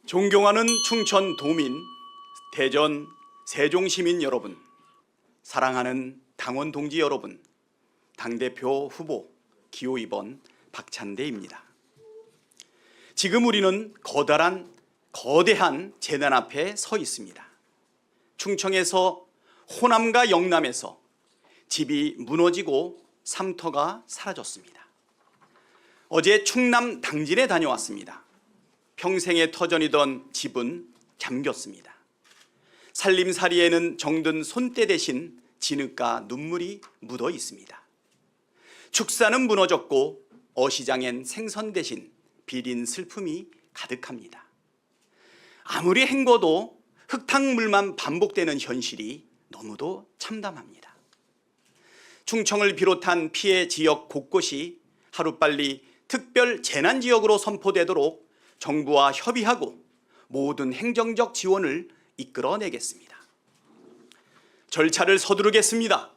존경하는 충천 도민, 대전 세종시민 여러분, 사랑하는 당원 동지 여러분, 당대표 후보 기호 2번 박찬대입니다. 지금 우리는 거대한 재난 앞에 서 있습니다. 충청에서 호남과 영남에서 집이 무너지고 삼터가 사라졌습니다. 어제 충남 당진에 다녀왔습니다. 평생의 터전이던 집은 잠겼습니다. 살림살이에는 정든 손때 대신 진흙과 눈물이 묻어 있습니다. 축사는 무너졌고 어시장엔 생선 대신 비린 슬픔이 가득합니다. 아무리 헹궈도 흙탕물만 반복되는 현실이 너무도 참담합니다. 충청을 비롯한 피해 지역 곳곳이 하루빨리 특별 재난지역으로 선포되도록 정부와 협의하고 모든 행정적 지원을 이끌어내겠습니다. 절차를 서두르겠습니다.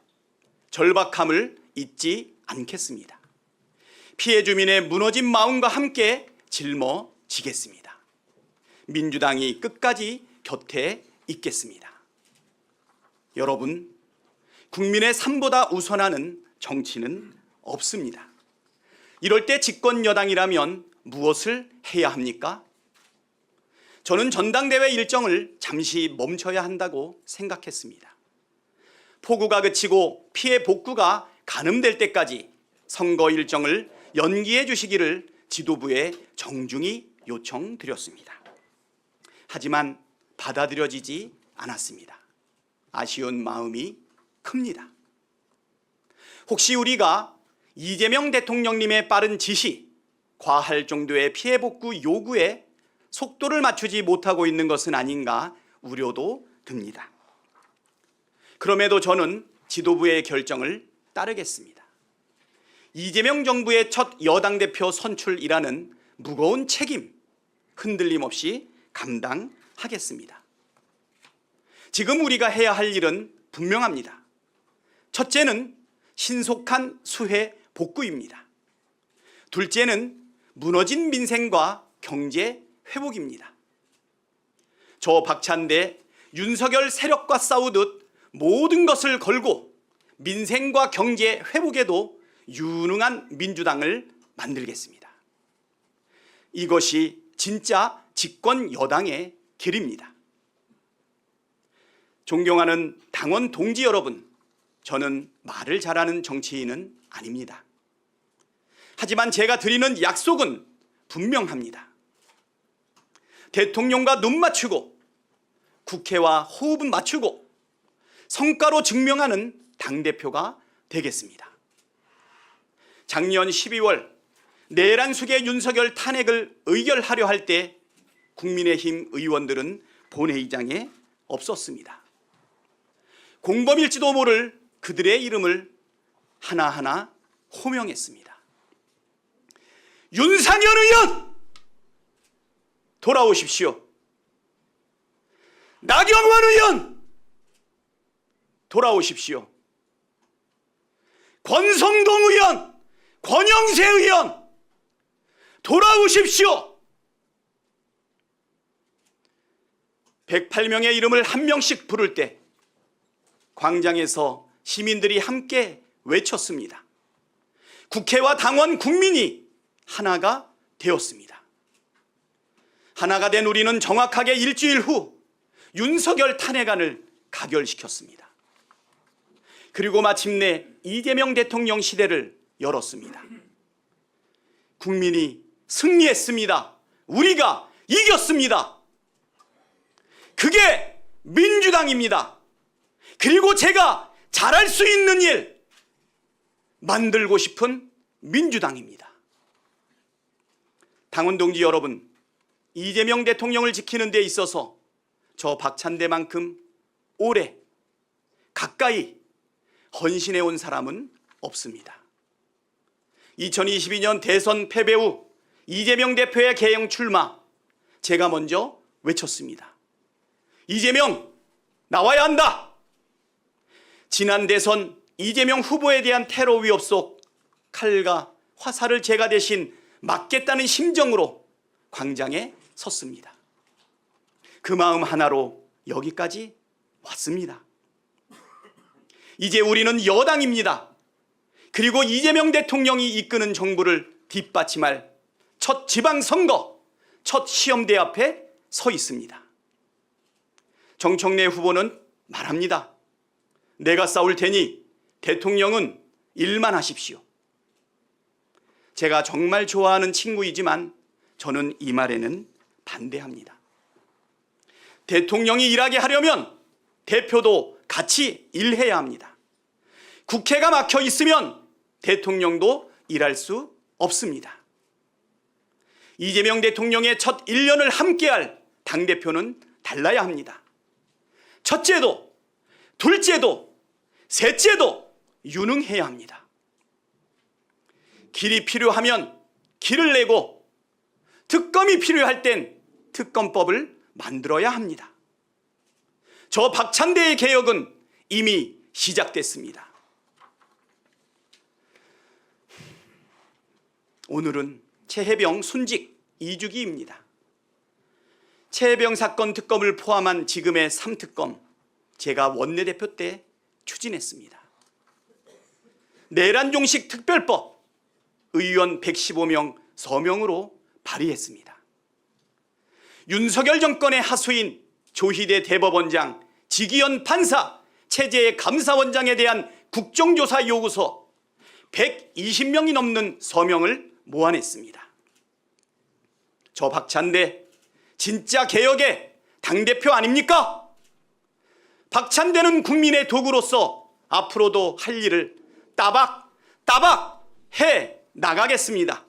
절박함을 잊지 않겠습니다. 피해 주민의 무너진 마음과 함께 짊어지겠습니다. 민주당이 끝까지 곁에 있겠습니다. 여러분, 국민의 삶보다 우선하는 정치는 없습니다. 이럴 때 집권 여당이라면 무엇을 해야 합니까? 저는 전당대회 일정을 잠시 멈춰야 한다고 생각했습니다. 폭우가 그치고 피해 복구가 가늠될 때까지 선거 일정을 연기해 주시기를 지도부에 정중히 요청드렸습니다. 하지만 받아들여지지 않았습니다. 아쉬운 마음이 큽니다. 혹시 우리가 이재명 대통령님의 빠른 지시, 과할 정도의 피해 복구 요구에 속도를 맞추지 못하고 있는 것은 아닌가 우려도 듭니다. 그럼에도 저는 지도부의 결정을 따르겠습니다. 이재명 정부의 첫 여당 대표 선출이라는 무거운 책임 흔들림 없이 감당하겠습니다. 지금 우리가 해야 할 일은 분명합니다. 첫째는 신속한 수해 복구입니다. 둘째는 무너진 민생과 경제 회복입니다. 저 박찬대, 윤석열 세력과 싸우듯 모든 것을 걸고 민생과 경제 회복에도 유능한 민주당을 만들겠습니다. 이것이 진짜 집권 여당의 길입니다. 존경하는 당원 동지 여러분, 저는 말을 잘하는 정치인은 아닙니다. 하지만 제가 드리는 약속은 분명합니다. 대통령과 눈 맞추고 국회와 호흡은 맞추고 성과로 증명하는 당대표가 되겠습니다. 작년 12월 내란숙의 윤석열 탄핵을 의결하려 할 때 국민의힘 의원들은 본회의장에 없었습니다. 공범일지도 모를 그들의 이름을 하나하나 호명했습니다. 윤상현 의원 돌아오십시오. 나경원 의원 돌아오십시오. 권성동 의원, 권영세 의원 돌아오십시오. 108명의 이름을 한 명씩 부를 때 광장에서 시민들이 함께 외쳤습니다. 국회와 당원, 국민이 하나가 되었습니다. 하나가 된 우리는 정확하게 일주일 후 윤석열 탄핵안을 가결시켰습니다. 그리고 마침내 이재명 대통령 시대를 열었습니다. 국민이 승리했습니다. 우리가 이겼습니다. 그게 민주당입니다. 그리고 제가 잘할 수 있는 일 만들고 싶은 민주당입니다. 당원 동지 여러분, 이재명 대통령을 지키는 데 있어서 저 박찬대만큼 오래 가까이 헌신해 온 사람은 없습니다. 2022년 대선 패배 후 이재명 대표의 계영 출마, 제가 먼저 외쳤습니다. 이재명 나와야 한다. 지난 대선 이재명 후보에 대한 테러 위협 속 칼과 화살을 제가 대신 맞겠다는 심정으로 광장에 섰습니다. 그 마음 하나로 여기까지 왔습니다. 이제 우리는 여당입니다. 그리고 이재명 대통령이 이끄는 정부를 뒷받침할 첫 지방선거, 첫 시험대 앞에 서 있습니다. 정청래 후보는 말합니다. 내가 싸울 테니 대통령은 일만 하십시오. 제가 정말 좋아하는 친구이지만 저는 이 말에는 반대합니다. 대통령이 일하게 하려면 대표도 같이 일해야 합니다. 국회가 막혀 있으면 대통령도 일할 수 없습니다. 이재명 대통령의 첫 1년을 함께할 당대표는 달라야 합니다. 첫째도, 둘째도, 셋째도 유능해야 합니다. 길이 필요하면 길을 내고 특검이 필요할 땐 특검법을 만들어야 합니다. 저 박찬대의 개혁은 이미 시작됐습니다. 오늘은 최혜병 순직 2주기입니다. 최혜병 사건 특검을 포함한 지금의 3특검, 제가 원내대표 때 추진했습니다. 내란종식 특별법, 의원 115명 서명으로 발의했습니다. 윤석열 정권의 하수인 조희대 대법원장, 지기현 판사, 체제 감사원장에 대한 국정조사 요구서 120명이 넘는 서명을 모아냈습니다. 저 박찬대 진짜 개혁의 당대표 아닙니까? 박찬대는 국민의 도구로서 앞으로도 할 일을 따박 해 나가겠습니다.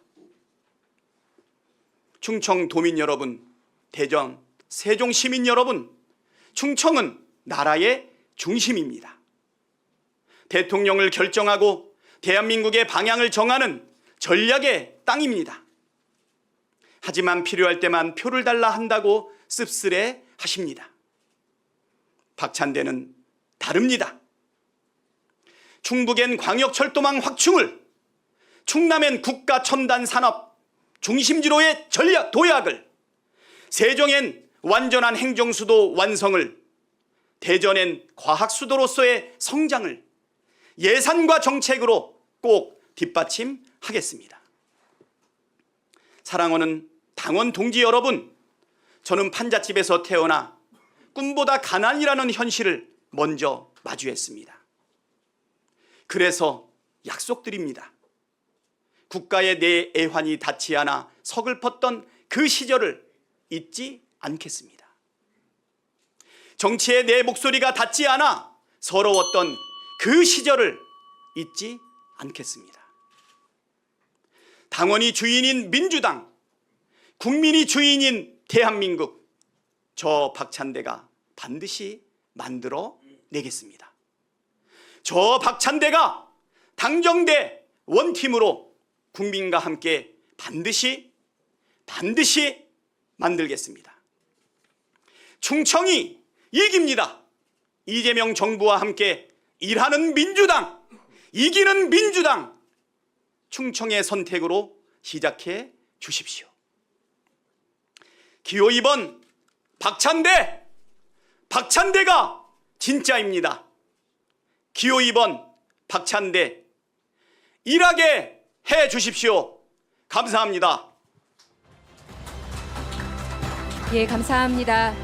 충청 도민 여러분, 대전, 세종 시민 여러분, 충청은 나라의 중심입니다. 대통령을 결정하고 대한민국의 방향을 정하는 전략의 땅입니다. 하지만 필요할 때만 표를 달라 한다고 씁쓸해 하십니다. 박찬대는 다릅니다. 충북엔 광역철도망 확충을, 충남엔 국가첨단산업 중심지로의 전략 도약을, 세종엔 완전한 행정수도 완성을, 대전엔 과학수도로서의 성장을 예산과 정책으로 꼭 뒷받침하겠습니다. 사랑하는 당원 동지 여러분, 저는 판잣집에서 태어나 꿈보다 가난이라는 현실을 먼저 마주했습니다. 그래서 약속드립니다. 국가의 내 애환이 닿지 않아 서글펐던 그 시절을 잊지 않겠습니다. 정치에 내 목소리가 닿지 않아 서러웠던 그 시절을 잊지 않겠습니다. 당원이 주인인 민주당, 국민이 주인인 대한민국, 저 박찬대가 반드시 만들어 내겠습니다. 저 박찬대가 당정대 원팀으로 국민과 함께 반드시 만들겠습니다. 충청이 이깁니다. 이재명 정부와 함께 일하는 민주당, 이기는 민주당, 충청의 선택으로 시작해 주십시오. 기호 2번 박찬대가 진짜입니다. 기호 2번 박찬대, 일하게 해 주십시오. 감사합니다. 예, 감사합니다.